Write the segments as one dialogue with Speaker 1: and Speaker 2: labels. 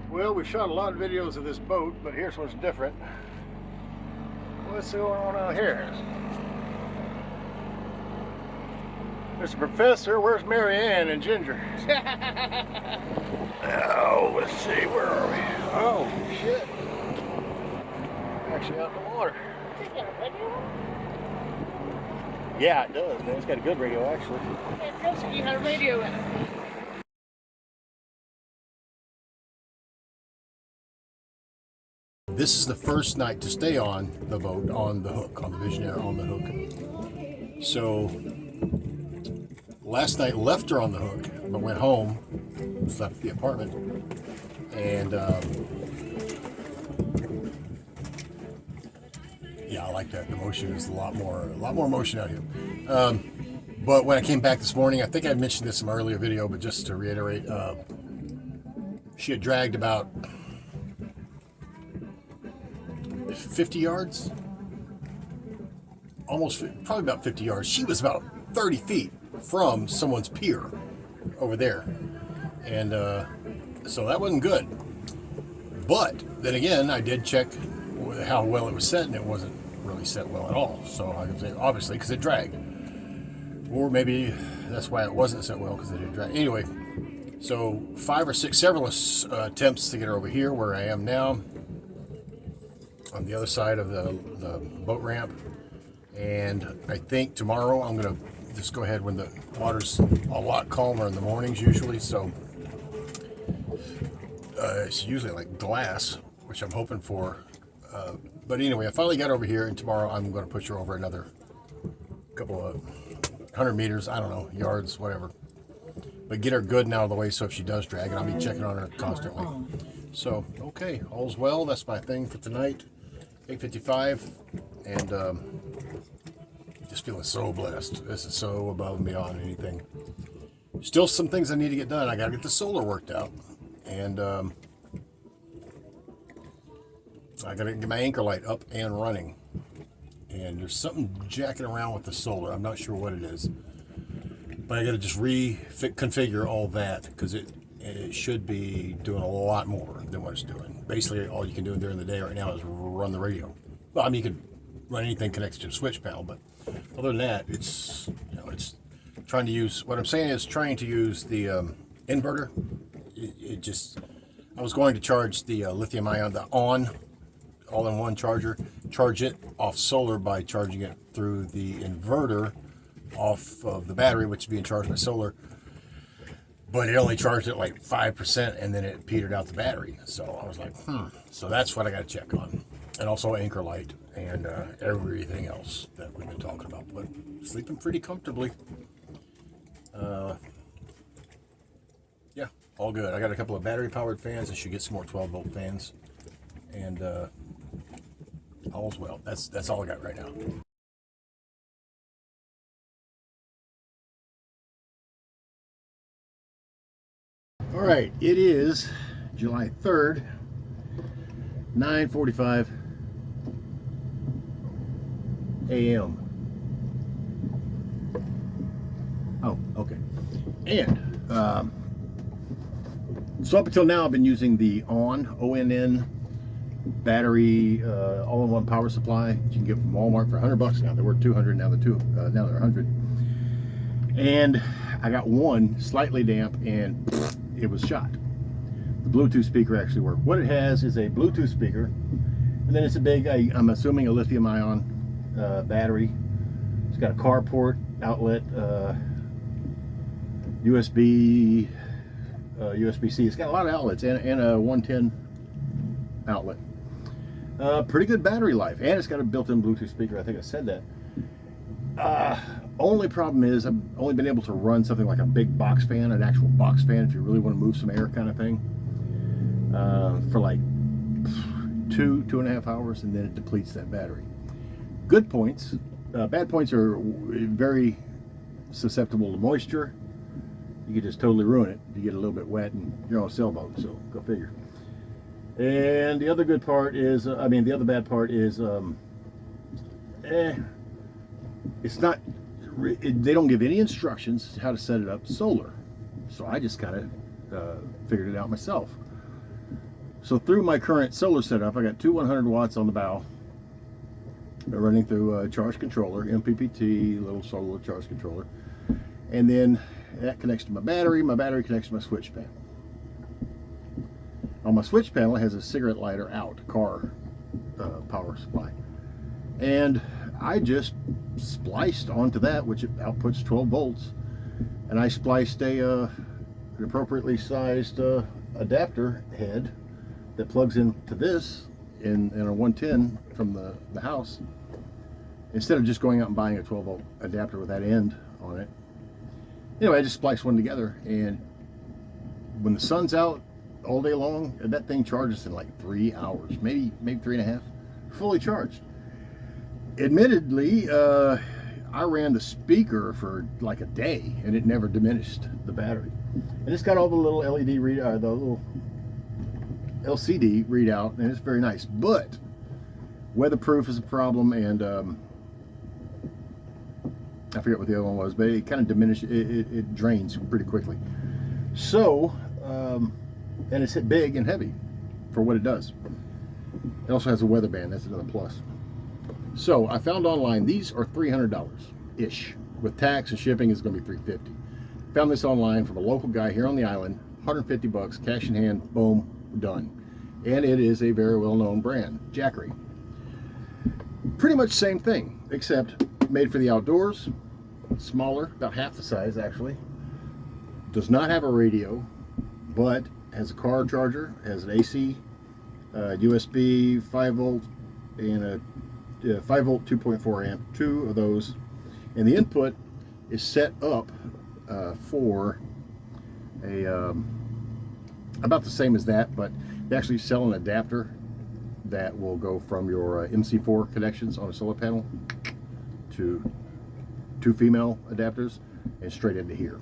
Speaker 1: Well, we shot a lot of videos of this boat, but here's what's different. What's going on out here? Mr. Professor, where's Mary Ann and Ginger? Oh, let's see, where are we? Oh, shit. Actually out in the water.
Speaker 2: Does it got a radio?
Speaker 1: Yeah, it does, man. It's got a good radio, actually.
Speaker 2: It looks like you had a radio in it.
Speaker 1: This is the first night to stay on the boat, on the hook, on the Visionaire, on the hook. So, last night left her on the hook, but went home, slept at the apartment, and yeah, I like that. The motion is a lot more motion out here. But when I came back this morning, I think I mentioned this in my earlier video, but just to reiterate, she had dragged about 50 yards, probably about 50 yards. She was about 30 feet from someone's pier over there, and so that wasn't good. But then again, I did check how well it was set, and it wasn't really set well at all. So I could say, obviously, because it dragged, or maybe that's why it wasn't set well, because it did drag. Anyway, so several attempts to get her over here where I am now, on the other side of the boat ramp, and I think tomorrow I'm gonna just go ahead when the water's a lot calmer in the mornings usually, so it's usually like glass, which I'm hoping for, but anyway, I finally got over here, and tomorrow I'm going to push her over another couple of 100 meters, I don't know, yards, whatever, but get her good and out of the way, so if she does drag, and I'll be checking on her constantly. So okay, all's well. That's my thing for tonight. 8:55, and just feeling so blessed. This is so above and beyond anything. Still some things I need to get done. I got to get the solar worked out, and I got to get my anchor light up and running. And there's something jacking around with the solar. I'm not sure what it is, but I got to just reconfigure all that, because it should be doing a lot more than what it's doing. Basically, all you can do during the day right now is run the radio. Well, I mean, you can run anything connected to the switch panel, but other than that, it's trying to use. What I'm saying is trying to use the inverter. I was going to charge the lithium ion, the all-in-one charger, charge it off solar by charging it through the inverter off of the battery, which is being charged by solar. But it only charged it like 5%, and then it petered out the battery. So I was like, So that's what I got to check on. And also anchor light and everything else that we've been talking about. But sleeping pretty comfortably. Yeah, all good. I got a couple of battery-powered fans. I should get some more 12-volt fans. And all's well. That's all I got right now. All right, it is July 3rd, 9:45 a.m. Oh, okay. And so up until now, I've been using the ONN battery all-in-one power supply that you can get from Walmart for $100 now. They were $200, now they're $100. And I got one slightly damp, and it was shot. The Bluetooth speaker actually worked. What it has is a Bluetooth speaker, and then it's a big, I'm assuming, a lithium-ion battery. It's got a carport outlet, USB, USB-C. It's got a lot of outlets, and a 110 outlet. Pretty good battery life, and it's got a built-in Bluetooth speaker. I think I said that. Only problem is I've only been able to run something like a big box fan, an actual box fan, if you really want to move some air kind of thing, for like 2.5 hours, and then it depletes that battery. Good points. Bad points are very susceptible to moisture. You could just totally ruin it if you get a little bit wet, and you're on a sailboat, so go figure. And the other good part is, the other bad part is, it's not, they don't give any instructions how to set it up solar. So I just kind of figured it out myself. So through my current solar setup, I got two 100 watts on the bow. They're running through a charge controller, MPPT, little solar charge controller. And then that connects to my battery. My battery connects to my switch panel. On my switch panel, it has a cigarette lighter out, car power supply. And I just spliced onto that, which outputs 12 volts. And I spliced an appropriately sized adapter head that plugs into this in a 110 from the house, instead of just going out and buying a 12 volt adapter with that end on it. Anyway, I just spliced one together, and when the sun's out all day long, that thing charges in like 3 hours, maybe 3.5, fully charged. Admittedly, I ran the speaker for like a day and it never diminished the battery. And it's got all the little LED the little LCD readout, and it's very nice. But weatherproof is a problem, and I forget what the other one was, but it kind of diminishes. It drains pretty quickly. So, and it's big and heavy for what it does. It also has a weather band. That's another plus. So I found online these are $300-ish. With tax and shipping, it's going to be $350. Found this online from a local guy here on the island. $150, cash in hand, boom, done. And it is a very well-known brand, Jackery. Pretty much same thing, except made for the outdoors, smaller, about half the size actually. Does not have a radio, but has a car charger, has an AC, USB 5 volt, and a 5 volt 2.4 amp, two of those. And the input is set up for a about the same as that, but they actually sell an adapter that will go from your MC4 connections on a solar panel to two female adapters and straight into here.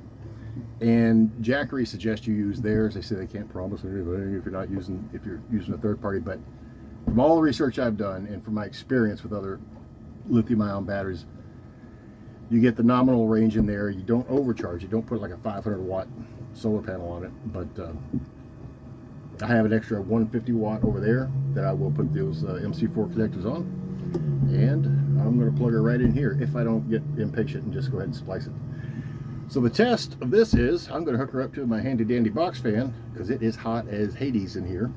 Speaker 1: And Jackery suggests you use theirs. They say they can't promise anything if you're using a third party, but from all the research I've done and from my experience with other lithium-ion batteries, you get the nominal range in there. You don't overcharge. You don't put like a 500 watt solar panel on it, but I have an extra 150 watt over there that I will put those MC4 connectors on, and I'm going to plug it right in here if I don't get impatient and just go ahead and splice it. So the test of this is I'm going to hook her up to my handy dandy box fan, because it is hot as Hades in here,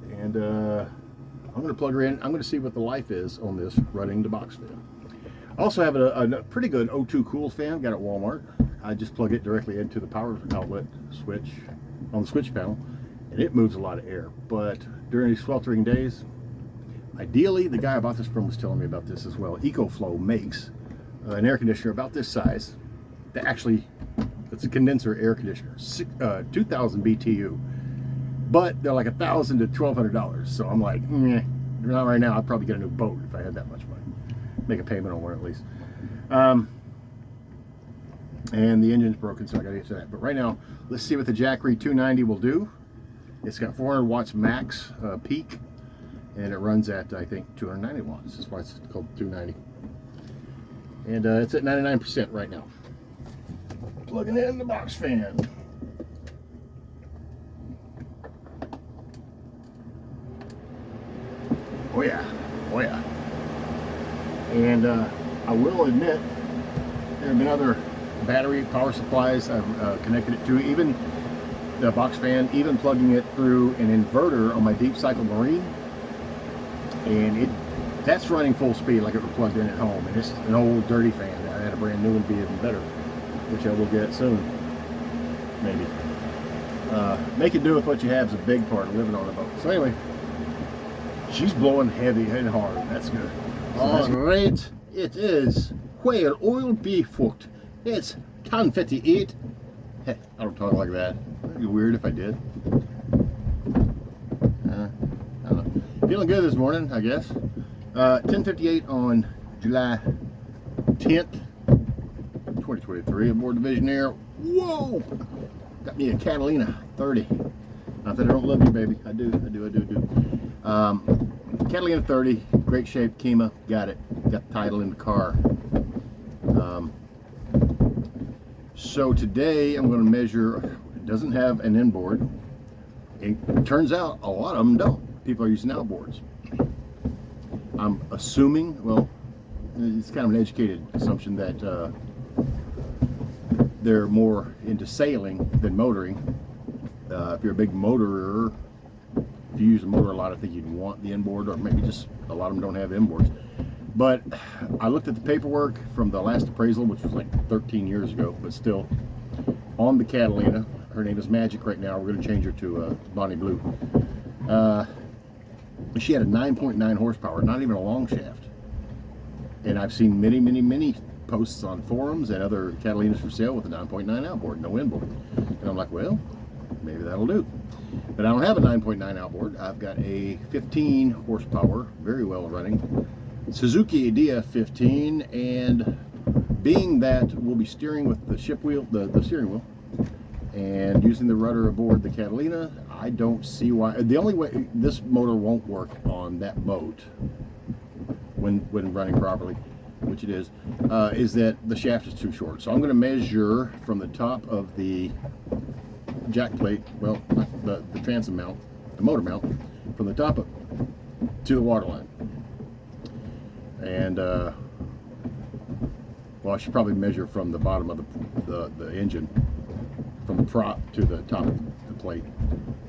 Speaker 1: and I'm going to plug her in. I'm going to see what the life is on this running the box fan. I also have a pretty good O2 Cool fan, got it at Walmart. I just plug it directly into the power outlet switch on the switch panel, and it moves a lot of air. But during these sweltering days, ideally, the guy I bought this from was telling me about this as well. EcoFlow makes an air conditioner about this size that actually, it's a condenser air conditioner, 2,000 BTU, but they're like $1,000 to $1,200. So I'm like, not right now. I'd probably get a new boat if I had that much money. Make a payment on one at least. And the engine's broken, so I gotta get to that. But right now, let's see what the Jackery 290 will do. It's got 400 watts max peak, and it runs at, I think, 290 watts. That's why it's called 290. And it's at 99% right now. Plugging in the box fan. Oh yeah, oh yeah. And I will admit, there have been other battery power supplies I've connected it to, even the box fan, even plugging it through an inverter on my deep cycle marine, and that's running full speed like it was plugged in at home. And it's an old dirty fan. I had a brand new one be even better, which I will get soon, maybe. Making do with what you have is a big part of living on a boat. So anyway, she's blowing heavy and hard. That's good. All right, it is whale oil beef hooked. It's 10:58. Hey, I don't talk like that. That'd be weird if I did. I don't know. Feeling good this morning, I guess. 10:58 on July 10th, 2023. Aboard the Visionaire. Whoa! Got me a Catalina 30. Not that I don't love you, baby. I do. Catalina 30, great shape, Kima, got it. Got the title in the car. So today I'm going to measure, it doesn't have an inboard, And it turns out a lot of them don't. People are using outboards. I'm assuming, well, it's kind of an educated assumption that they're more into sailing than motoring. If you're a big motorer, if you use a motor a lot, I think you'd want the inboard, or maybe just a lot of them don't have inboards. But I looked at the paperwork from the last appraisal, which was like 13 years ago, but still, on the Catalina. Her name is Magic right now. We're going to change her to Bonnie Blue. She had a 9.9 horsepower, not even a long shaft. And I've seen many posts on forums and other Catalinas for sale with a 9.9 outboard, no inboard. And I'm like, well, maybe that'll do. But I don't have a 9.9 outboard. I've got a 15 horsepower, very well running Suzuki DF 15, and being that we'll be steering with the ship wheel, the steering wheel, and using the rudder aboard the Catalina, I don't see why. The only way this motor won't work on that boat when running properly, which it is that the shaft is too short. So I'm going to measure from the top of the jack plate, well, the transom mount, the motor mount, from the top of to the waterline. And well, I should probably measure from the bottom of the engine, from the prop to the top of the plate,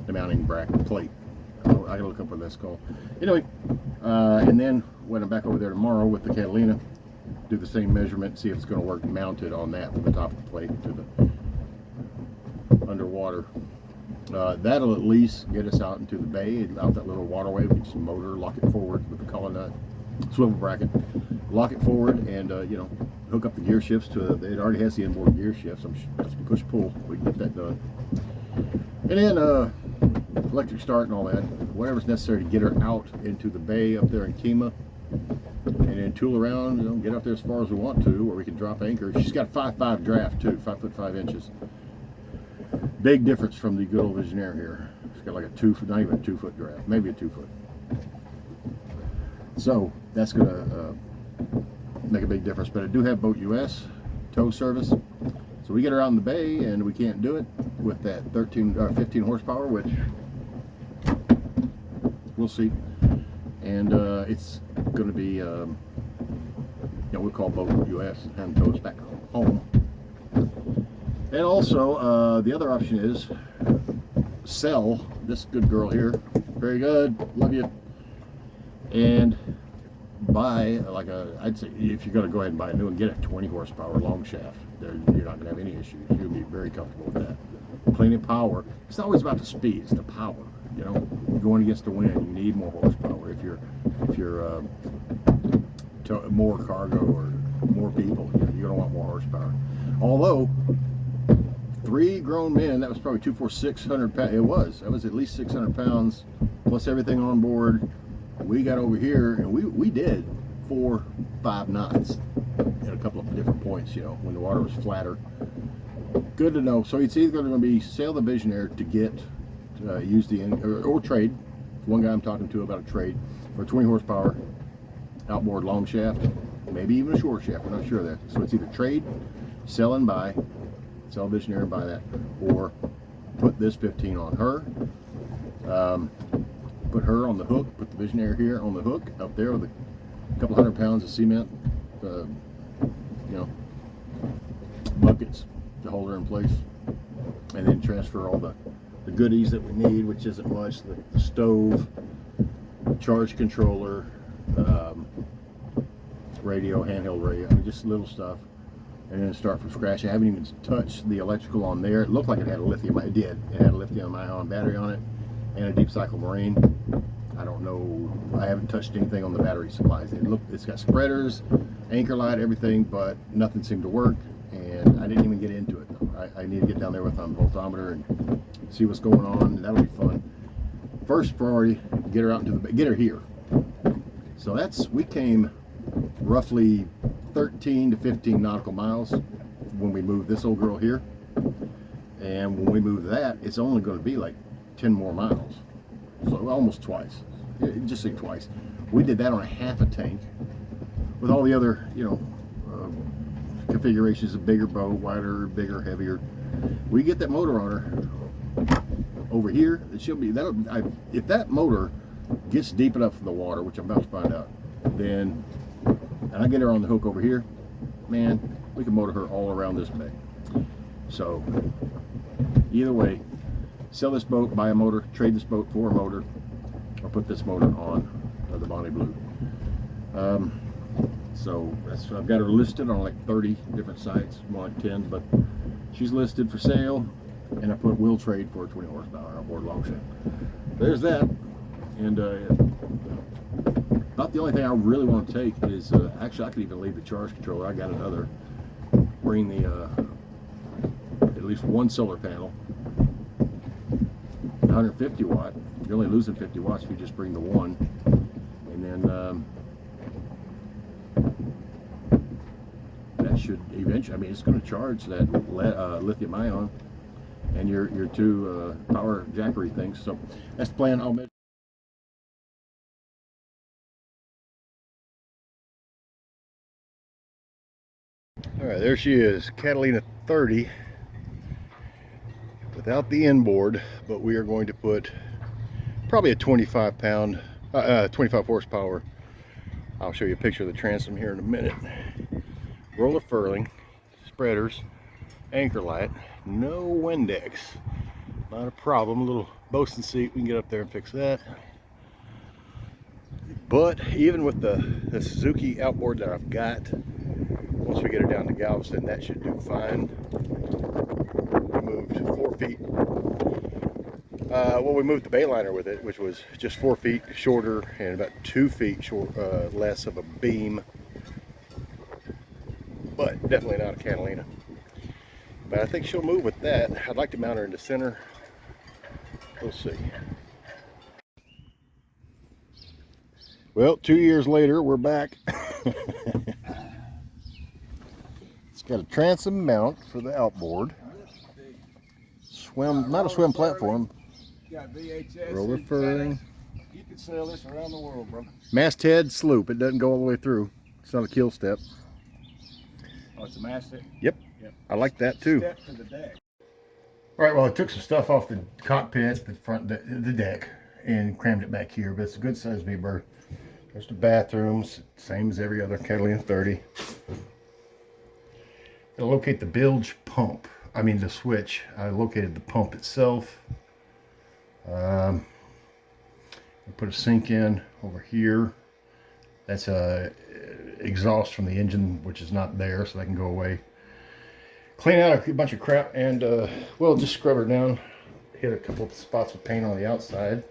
Speaker 1: the mounting bracket plate. I gotta look up what that's called. Anyway, and then when I'm back over there tomorrow with the Catalina, do the same measurement, see if it's going to work mounted on that from the top of the plate to the underwater. That'll at least get us out into the bay, out that little waterway. We can just motor, lock it forward with the collar nut, swivel bracket, lock it forward, and hook up the gear shifts to it. Already has the inboard gear shifts. That's push pull. We can get that done, and then electric start and all that, whatever's necessary to get her out into the bay up there in Kima, and then tool around, get up there as far as we want to, where we can drop anchor. She's got a 5.5 draft too, 5 foot 5 inches. Big difference from the good old Visionaire here. It's got like a 2 foot, not even a 2 foot draft, maybe a 2 foot. So that's gonna make a big difference. But I do have Boat US tow service, so we get her out in the bay, and we can't do it with that 15 horsepower, which we'll see. And it's going to be, we'll call Boat US and have them tow us back home. And also, the other option is sell this good girl here. Very good, love you. And buy I'd say if you're going to go ahead and buy a new one, get a 20 horsepower long shaft. You're not going to have any issues. You'll be very comfortable with that. Plenty of power. It's not always about the speed; it's the power. You're going against the wind, you need more horsepower. If you're more cargo or more people, you're going to want more horsepower. Although 3 grown men, that was probably 600 pounds. That was at least 600 pounds plus everything on board. We got over here and we did 4-5 knots at a couple of different points, when the water was flatter. Good to know. So it's either going to be sail the Visionaire to get use the or trade. One guy I'm talking to about a trade for a 20 horsepower outboard long shaft, maybe even a short shaft. We're not sure of that. So it's either trade, sell and buy, sell a Visionaire and buy that, or put this 15 on her. Put her on the hook, put the Visionaire here on the hook up there with a couple 100 pounds of cement, buckets to hold her in place, and then transfer all the goodies that we need, which isn't much: the stove, charge controller, radio, handheld radio, just little stuff, and then start from scratch. I haven't even touched the electrical on there. It looked like it had a lithium. It did. It had a lithium-ion battery on it and a deep cycle marine. I don't know. I haven't touched anything on the battery supplies. It's got spreaders, anchor light, everything, but nothing seemed to work, and I didn't even get into it. I need to get down there with a voltometer and see what's going on, and that'll be fun. First priority, get her out into get her here. So we came roughly 13 to 15 nautical miles when we moved this old girl here, and when we move that, it's only going to be like 10 more miles, so almost twice. Just say twice. We did that on a half a tank with all the other configurations: a bigger boat, wider, bigger, heavier. We get that motor on her, over here, it should be, if that motor gets deep enough in the water, which I'm about to find out, then, and I get her on the hook over here, man, we can motor her all around this bay. So, either way, sell this boat, buy a motor, trade this boat for a motor, or put this motor on the Bonnie Blue. So I've got her listed on like 30 different sites, more like 10, but she's listed for sale, and I put will trade for a 20 horsepower outboard longship. There's that, and about the only thing I really want to take is actually I could even leave the charge controller. I got another. Bring the at least one solar panel, 150 watt. You're only losing 50 watts if you just bring the one, and then that should eventually, I mean, it's going to charge that lithium ion and your two power jackery things. So that's the plan. I'll measure. All right, there she is, Catalina 30 without the inboard, but we are going to put probably a 25 horsepower. I'll show you a picture of the transom here in a minute. Roller furling, spreaders, anchor light, no Windex, not a problem. A little bosun seat, we can get up there and fix that. But even with the Suzuki outboard that I've got, once we get her down to Galveston, that should do fine. We moved 4 feet. Well, we moved the Bayliner with it, which was just 4 feet shorter and about 2 feet less of a beam. But definitely not a Catalina. But I think she'll move with that. I'd like to mount her in the center. We'll see. Well, 2 years later, we're back. It's got a transom mount for the outboard. Swim, not a swim platform. Roller furling.
Speaker 3: You can sail this around the world, bro.
Speaker 1: Masthead sloop. It doesn't go all the way through. It's not a keel step.
Speaker 3: Oh, it's a masthead?
Speaker 1: Yep. I like that too.
Speaker 3: Step to the deck.
Speaker 1: All right, well, I took some stuff off the cockpit, the front, the deck, and crammed it back here, but it's a good size V-berth. There's the bathrooms, same as every other Catalina 30. It'll locate the bilge pump, the switch. I located the pump itself. I put a sink in over here. That's a exhaust from the engine, which is not there, so that can go away. Clean out a bunch of crap and well, just scrub her down. Hit a couple of spots of paint on the outside.